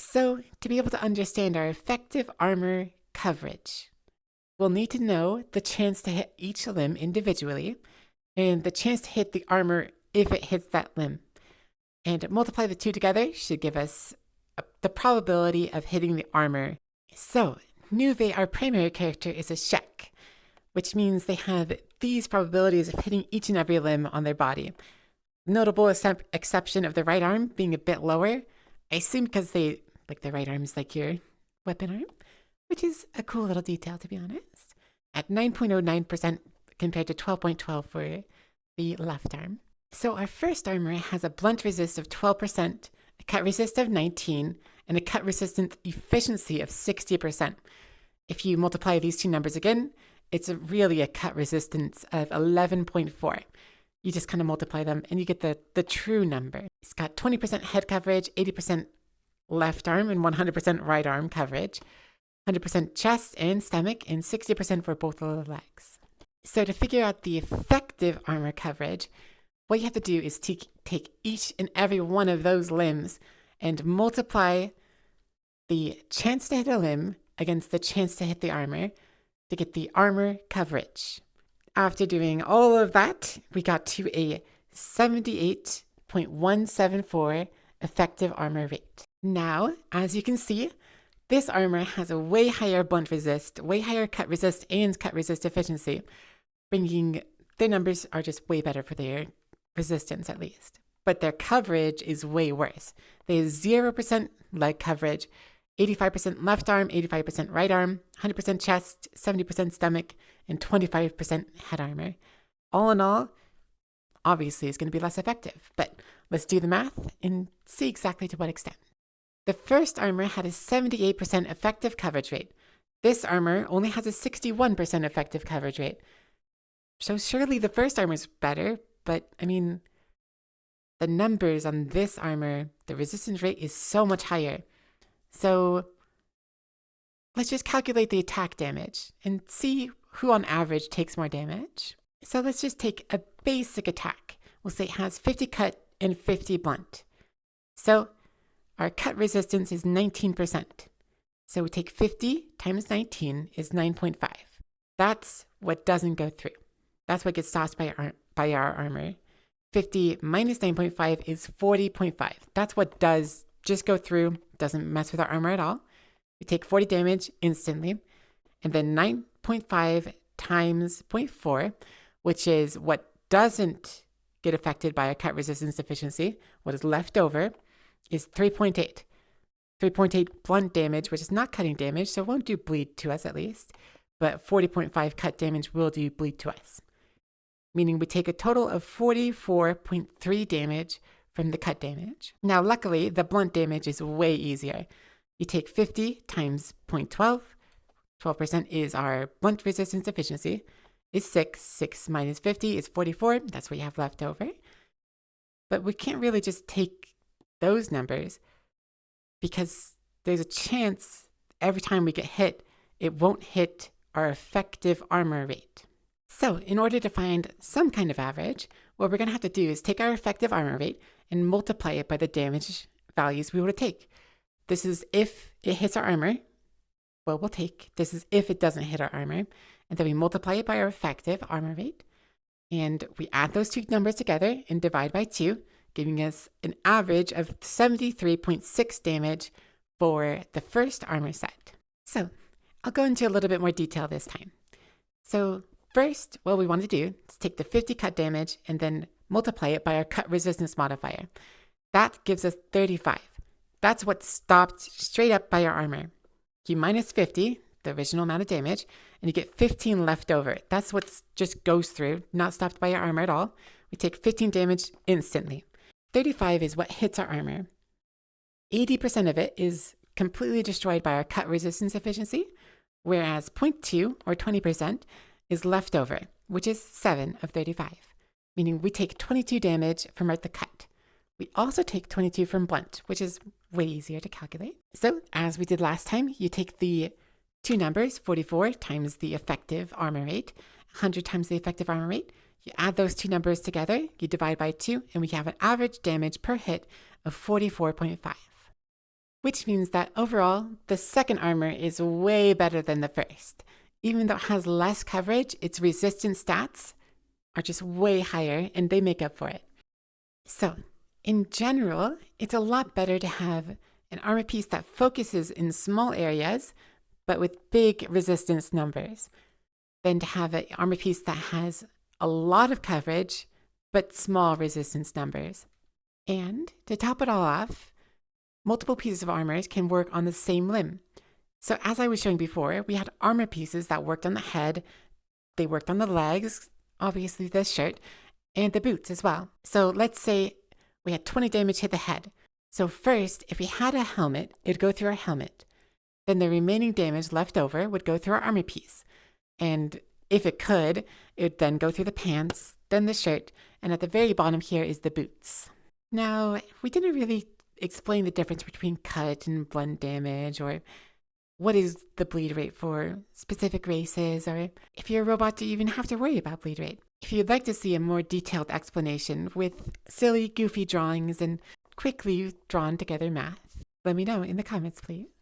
So, to be able to understand our effective armor coverage, we'll need to know the chance to hit each limb individually and the chance to hit the armor if it hits that limb. And multiply the two together should give us the probability of hitting the armor. So, Nuve, our primary character, is a Shek, which means they have these probabilities of hitting each and every limb on their body. Notable exception of the right arm being a bit lower. I assume because they, like, the right arm is like your weapon arm, which is a cool little detail, to be honest, at 9.09% compared to 12.12 for the left arm. So our first armor has a blunt resist of 12%, a cut resist of 19%, and a cut resistant efficiency of 60%. If you multiply these two numbers again, it's really a cut resistance of 11.4. You just kind of multiply them and you get the true number. It's got 20% head coverage, 80% left arm and 100% right arm coverage, 100% chest and stomach, and 60% for both of the legs. So to figure out the effective armor coverage, what you have to do is take each and every one of those limbs and multiply the chance to hit a limb against the chance to hit the armor to get the armor coverage. After doing all of that, we got to a 78.174 effective armor rate. Now, as you can see, this armor has a way higher blunt resist, way higher cut resist, and cut resist efficiency, bringing their numbers are just way better for their resistance at least. But their coverage is way worse. They have 0% leg coverage, 85% left arm, 85% right arm, 100% chest, 70% stomach, and 25% head armor. All in all, obviously it's going to be less effective, but let's do the math and see exactly to what extent. The first armor had a 78% effective coverage rate. This armor only has a 61% effective coverage rate. So surely the first armor is better, but I mean, the numbers on this armor, the resistance rate is so much higher. So let's just calculate the attack damage and see who on average takes more damage. So let's just take a basic attack. We'll say it has 50 cut and 50 blunt. So our cut resistance is 19%. So we take 50 times 19 is 9.5. That's what doesn't go through. That's what gets stopped by our armor. 50 minus 9.5 is 40.5. That's what does just go through, doesn't mess with our armor at all. We take 40 damage instantly. And then 9.5 times 0.4, which is what doesn't get affected by a cut resistance deficiency, what is left over, is 3.8. 3.8 blunt damage, which is not cutting damage, so it won't do bleed to us at least. But 40.5 cut damage will do bleed to us, meaning we take a total of 44.3 damage from the cut damage. Now, luckily, the blunt damage is way easier. You take 50 times 0.12. 12% is our blunt resistance efficiency, is 6. 6 minus 50 is 44. That's what you have left over. But we can't really just take those numbers because there's a chance every time we get hit, it won't hit our effective armor rate. So in order to find some kind of average, what we're going to have to do is take our effective armor rate and multiply it by the damage values we want to take. This is if it hits our armor, what we'll take. This is if it doesn't hit our armor. And then we multiply it by our effective armor rate. And we add those two numbers together and divide by 2, giving us an average of 73.6 damage for the first armor set. So I'll go into a little bit more detail this time. So first, what we want to do is take the 50 cut damage and then multiply it by our cut resistance modifier. That gives us 35. That's what stopped straight up by our armor. You minus 50, the original amount of damage, and you get 15 left over. That's what just goes through, not stopped by your armor at all. We take 15 damage instantly. 35 is what hits our armor. 80% of it is completely destroyed by our cut resistance efficiency, whereas 0.2 or 20% is left over, which is 7 of 35, meaning we take 22 damage from the cut. We also take 22 from blunt, which is way easier to calculate. So as we did last time, you take the two numbers, 44 times the effective armor rate, 100 times the effective armor rate. You add those two numbers together, you divide by 2, and we have an average damage per hit of 44.5. which means that overall, the second armor is way better than the first. Even though it has less coverage, its resistance stats are just way higher and they make up for it. So, in general, it's a lot better to have an armor piece that focuses in small areas, but with big resistance numbers, than to have an armor piece that has a lot of coverage, but small resistance numbers. And to top it all off, multiple pieces of armor can work on the same limb. So as I was showing before, we had armor pieces that worked on the head, they worked on the legs, obviously this shirt, and the boots as well. So let's say we had 20 damage hit the head. So first, if we had a helmet, it'd go through our helmet. Then the remaining damage left over would go through our armor piece. And if it could, it would then go through the pants, then the shirt, and at the very bottom here is the boots. Now, we didn't really explain the difference between cut and blunt damage, or what is the bleed rate for specific races, or if you're a robot, do you even have to worry about bleed rate? If you'd like to see a more detailed explanation with silly, goofy drawings and quickly drawn together math, let me know in the comments, please.